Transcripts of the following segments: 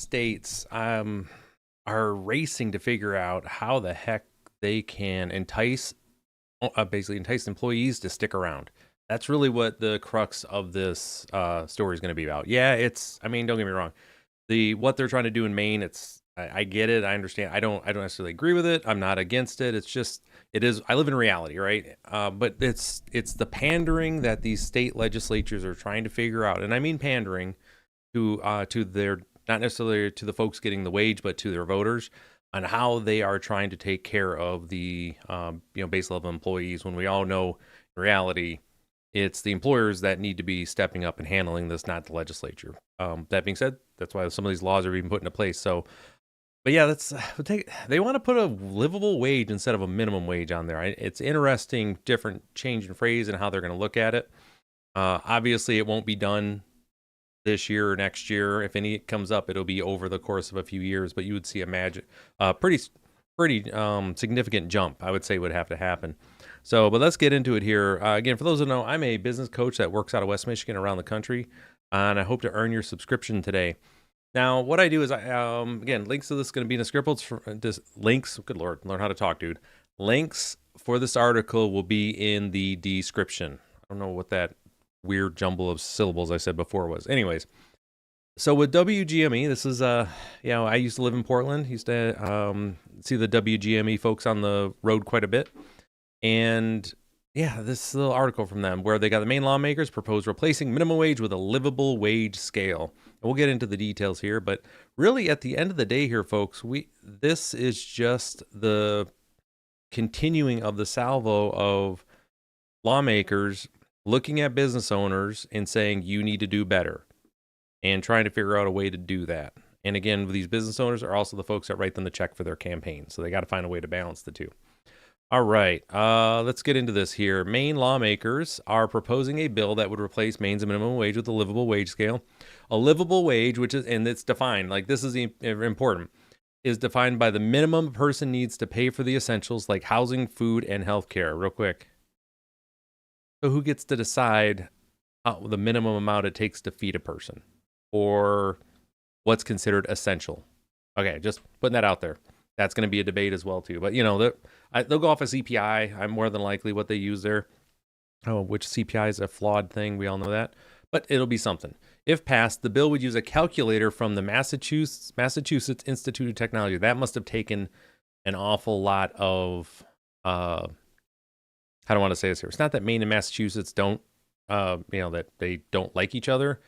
states are racing to figure out how the heck they can basically entice employees to stick around. That's really what the crux of this story is going to be about. Yeah, I mean, don't get me wrong. What they're trying to do in Maine, I get it. I understand. I don't necessarily agree with it. I'm not against it. It's just, it is, I live in reality, right? But it's the pandering that these state legislatures are trying to figure out. And I mean pandering to their, not necessarily to the folks getting the wage, but to their voters, on how they are trying to take care of the base level employees, when we all know in reality it's the employers that need to be stepping up and handling this, not the legislature. That being said, that's why some of these laws are even put into place. So, but yeah, they want to put a livable wage instead of a minimum wage on there. It's interesting, different change in phrase and how they're going to look at it. Obviously, it won't be done this year or next year. If any comes up, it'll be over the course of a few years, but you would see a pretty significant jump, I would say, would have to happen. So, but let's get into it here. Again, for those who know, I'm a business coach that works out of West Michigan around the country, and I hope to earn your subscription today. Now, what I do is, again, links to this is going to be in the scripts. Links, good Lord, learn how to talk, dude. Links for this article will be in the description. I don't know what that weird jumble of syllables I said before was. Anyways, so with WGME, this is, I used to live in Portland. Used to see the WGME folks on the road quite a bit. And yeah, this little article from them where they got the Maine lawmakers propose replacing minimum wage with a livable wage scale. And we'll get into the details here, but really at the end of the day here, folks, this is just the continuing of the salvo of lawmakers looking at business owners and saying, you need to do better, and trying to figure out a way to do that. And again, these business owners are also the folks that write them the check for their campaign. So they got to find a way to balance the two. All right, let's get into this here. Maine lawmakers are proposing a bill that would replace Maine's minimum wage with a livable wage scale. A livable wage, which is, and it's defined, like this is important, is defined by the minimum a person needs to pay for the essentials like housing, food, and health care. Real quick. So who gets to decide the minimum amount it takes to feed a person, or what's considered essential? Okay, just putting that out there. That's going to be a debate as well too. But they'll go off of CPI. I'm more than likely what they use there. Oh, which CPI is a flawed thing. We all know that, but it'll be something. If passed, the bill would use a calculator from the Massachusetts Institute of Technology. That must have taken an awful lot of. I don't want to say this here. It's not that Maine and Massachusetts don't, that they don't like each other,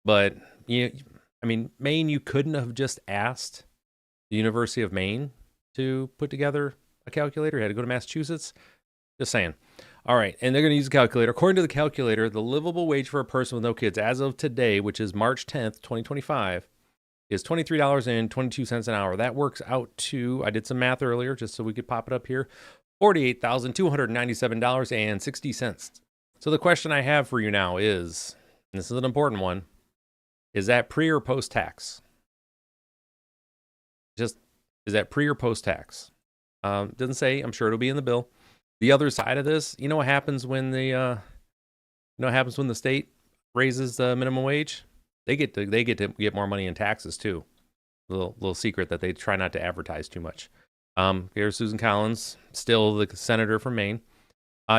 but Maine, you couldn't have just asked the University of Maine to put together a calculator. You had to go to Massachusetts. Just saying. All right, and they're going to use a calculator. According to the calculator, the livable wage for a person with no kids as of today, which is March 10th, 2025, is $23.22 an hour. That works out to, I did some math earlier just so we could pop it up here, $48,297.60. So the question I have for you now is, and this is an important one, is that pre or post tax? Is that pre or post tax? Doesn't say. I'm sure it'll be in the bill. The other side of this, what happens when the state raises the minimum wage? They get to get more money in taxes too. Little secret that they try not to advertise too much. Here's Susan Collins, still the senator from Maine.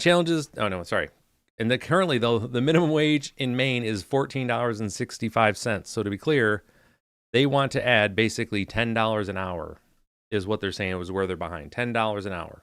Challenges. Oh no, sorry. And currently though, the minimum wage in Maine is $14.65. So to be clear, they want to add basically $10 an hour, is what they're saying. It was where they're behind. $10 an hour.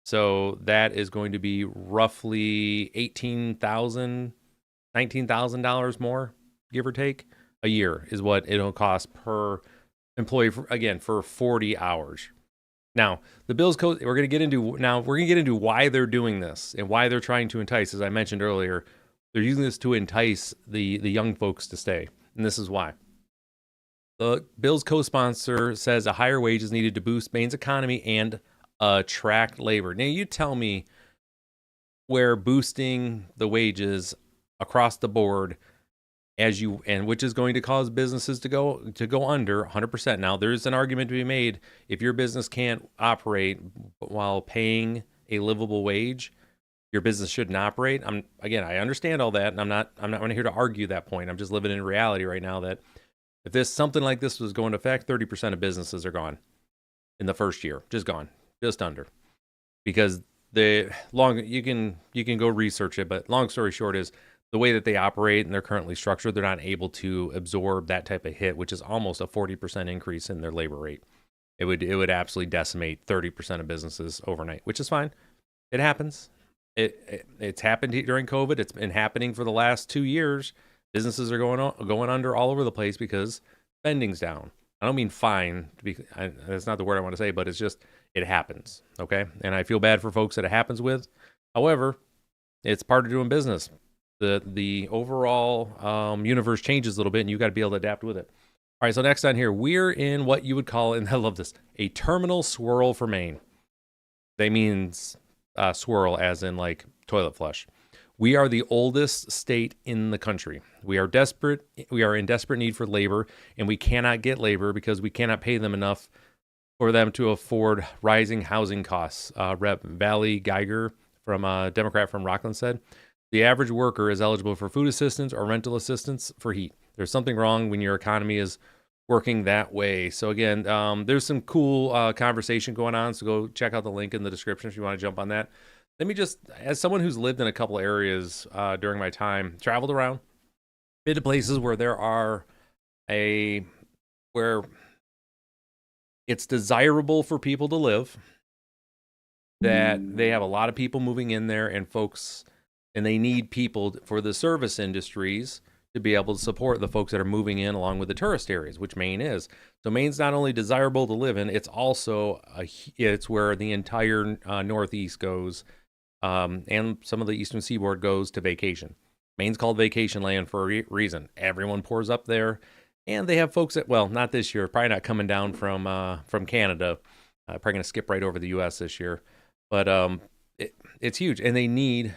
So that is going to be roughly $18,000, $19,000 more, give or take, a year is what it'll cost per employee for 40 hours. Now, the bill's code, we're going to get into why they're doing this and why they're trying to entice. As I mentioned earlier, they're using this to entice the young folks to stay. And this is why. The bill's co-sponsor says a higher wage is needed to boost Maine's economy and attract labor. Now, you tell me where boosting the wages across the board which is going to cause businesses to go under 100%. Now, there's an argument to be made if your business can't operate while paying a livable wage, your business shouldn't operate. I understand all that, and I'm not here to argue that point. I'm just living in reality right now that If this something like this was going to affect, 30% of businesses are gone in the first year, just gone, just under, because you can go research it, but long story short is the way that they operate and they're currently structured, they're not able to absorb that type of hit, which is almost a 40% increase in their labor rate. It would absolutely decimate 30% of businesses overnight, which is fine. It happens. It's happened during COVID. It's been happening for the last 2 years. Businesses are going under all over the place because spending's down. I don't mean fine. That's not the word I want to say, but it's just it happens. Okay, and I feel bad for folks that it happens with. However, it's part of doing business. The overall universe changes a little bit, and you got to be able to adapt with it. All right, so next on here, we're in what you would call, and I love this, a terminal swirl for Maine. That means swirl as in like toilet flush. We are the oldest state in the country. We are desperate. We are in desperate need for labor, and we cannot get labor because we cannot pay them enough for them to afford rising housing costs. Rep. Valley Geiger, from a Democrat from Rockland, said, the average worker is eligible for food assistance or rental assistance for heat. There's something wrong when your economy is working that way. So again, there's some cool conversation going on. So go check out the link in the description if you want to jump on that. Let me just, as someone who's lived in a couple areas during my time, traveled around, been to places where where it's desirable for people to live, that they have a lot of people moving in there and they need people for the service industries to be able to support the folks that are moving in along with the tourist areas, which Maine is. So Maine's not only desirable to live in, it's also it's where the entire Northeast goes, and some of the Eastern Seaboard goes to vacation. Maine's called vacation land for a reason. Everyone pours up there, and they have folks that, well, not this year, probably not coming down from Canada, probably going to skip right over the U.S. this year, but it's huge, and they need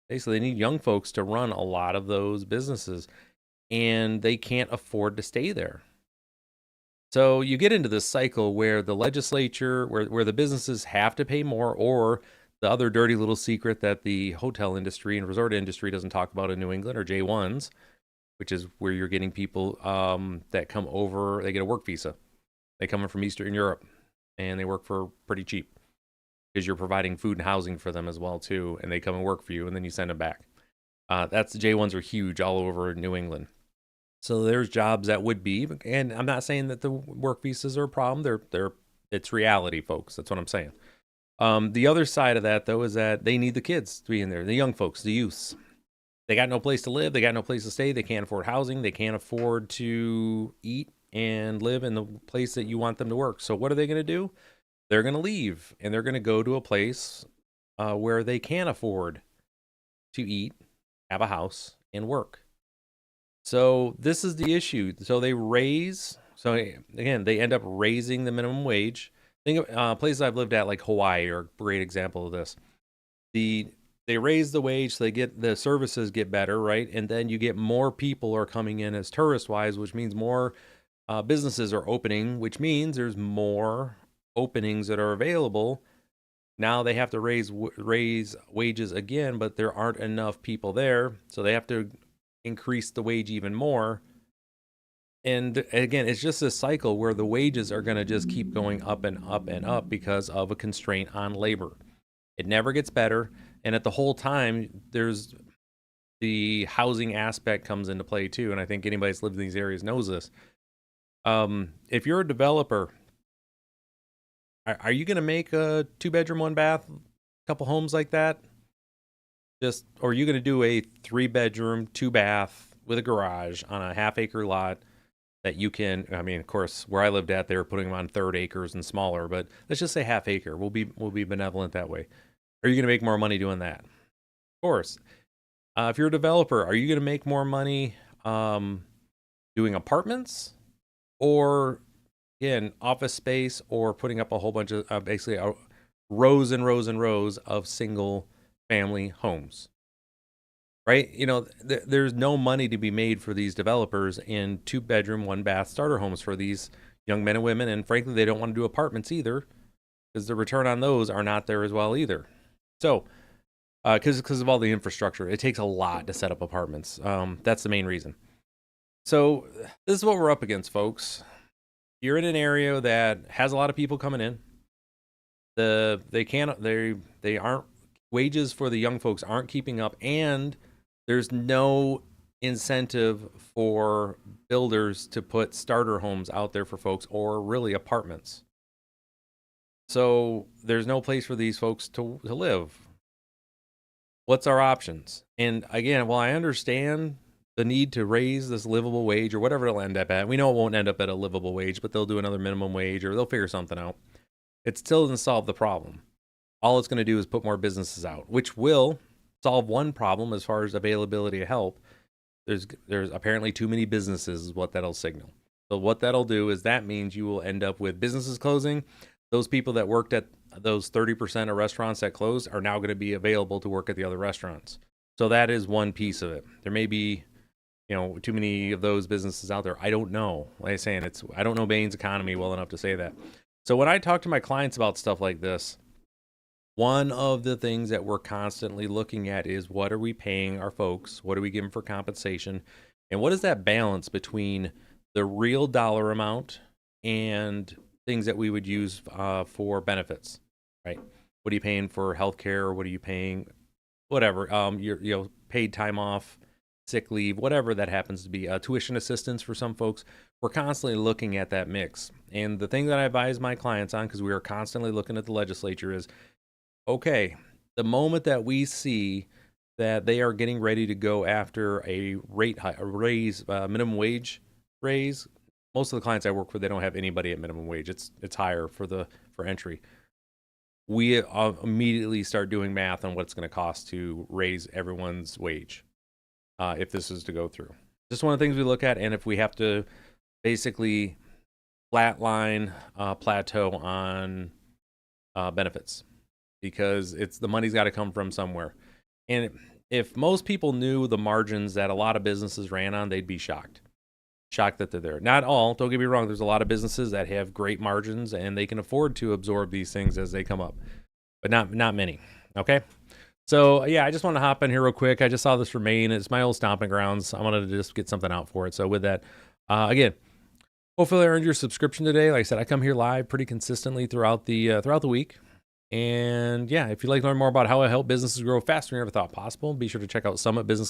young folks to run a lot of those businesses, and they can't afford to stay there. So you get into this cycle where the legislature, where the businesses have to pay more, or the other dirty little secret that the hotel industry and resort industry doesn't talk about in New England, or J1s, which is where you're getting people that come over, they get a work visa. They come in from Eastern Europe, and they work for pretty cheap, because you're providing food and housing for them as well too, and they come and work for you, and then you send them back. That's J1s are huge all over New England. So there's jobs that would be, and I'm not saying that the work visas are a problem. It's reality, folks. That's what I'm saying. The other side of that, though, is that they need the kids to be in there, the young folks, the youths. They got no place to live. They got no place to stay. They can't afford housing. They can't afford to eat and live in the place that you want them to work. So what are they going to do? They're going to leave, and they're going to go to a place where they can afford to eat, have a house, and work. So this is the issue. So again, they end up raising the minimum wage. Think of places I've lived at, like Hawaii, are a great example of this. They raise the wage, so the services get better, right? And then you get more people are coming in as tourist-wise, which means more businesses are opening, which means there's more openings that are available. Now they have to raise wages again, but there aren't enough people there, so they have to increase the wage even more. And again, it's just a cycle where the wages are going to just keep going up and up and up because of a constraint on labor. It never gets better, and at the whole time, there's the housing aspect comes into play too, and I think anybody that's lived in these areas knows this. If you're a developer, are you going to make a 2-bedroom, 1-bath, couple homes like that? Or are you going to do a 3-bedroom, 2-bath with a garage on a half-acre lot that you can, I mean, of course, where I lived at, they were putting them on 3rd acres and smaller, but let's just say half-acre. We'll be benevolent that way. Are you going to make more money doing that? Of course. If you're a developer, are you going to make more money doing apartments, or again, office space, or putting up a whole bunch of basically rows and rows and rows of single family homes, right? You know, there's no money to be made for these developers in 2-bedroom, 1-bath starter homes for these young men and women. And frankly, they don't want to do apartments either, because the return on those are not there as well either. So, because of all the infrastructure, it takes a lot to set up apartments. That's the main reason. So this is what we're up against, folks. You're in an area that has a lot of people coming in. They aren't wages for the young folks aren't keeping up, and there's no incentive for builders to put starter homes out there for folks, or really apartments. So there's no place for these folks to live. What's our options? And again, while I understand the need to raise this livable wage or whatever it'll end up at, we know it won't end up at a livable wage, but they'll do another minimum wage or they'll figure something out. It still doesn't solve the problem. All it's going to do is put more businesses out, which will solve one problem as far as availability of help. There's apparently too many businesses is what that'll signal. So what that'll do is that means you will end up with businesses closing. Those people that worked at those 30% of restaurants that closed are now going to be available to work at the other restaurants. So that is one piece of it. There may be, too many of those businesses out there. I don't know. Like I'm saying, I don't know Maine's economy well enough to say that. So when I talk to my clients about stuff like this, one of the things that we're constantly looking at is what are we paying our folks? What are we giving for compensation? And what is that balance between the real dollar amount and things that we would use for benefits, right? What are you paying for healthcare? What are you paying? Whatever, your paid time off, sick leave, whatever that happens to be, tuition assistance for some folks. We're constantly looking at that mix. And the thing that I advise my clients on, because we are constantly looking at the legislature, is okay, the moment that we see that they are getting ready to go after a raise, minimum wage raise, most of the clients I work with, they don't have anybody at minimum wage. It's higher for entry. We immediately start doing math on what it's going to cost to raise everyone's wage if this is to go through. Just one of the things we look at, and if we have to basically flatline, plateau on benefits, because the money's got to come from somewhere. And if most people knew the margins that a lot of businesses ran on, they'd be shocked that they're there. Not all, don't get me wrong, there's a lot of businesses that have great margins and they can afford to absorb these things as they come up, but not many. Okay, so yeah, I just want to hop in here real quick. I just saw this from Maine. It's my old stomping grounds. I wanted to just get something out for it. So with that, again, hopefully I earned your subscription today. Like I said, I come here live pretty consistently throughout the week. And yeah, if you'd like to learn more about how I help businesses grow faster than you ever thought possible, be sure to check out Summit Business Guide.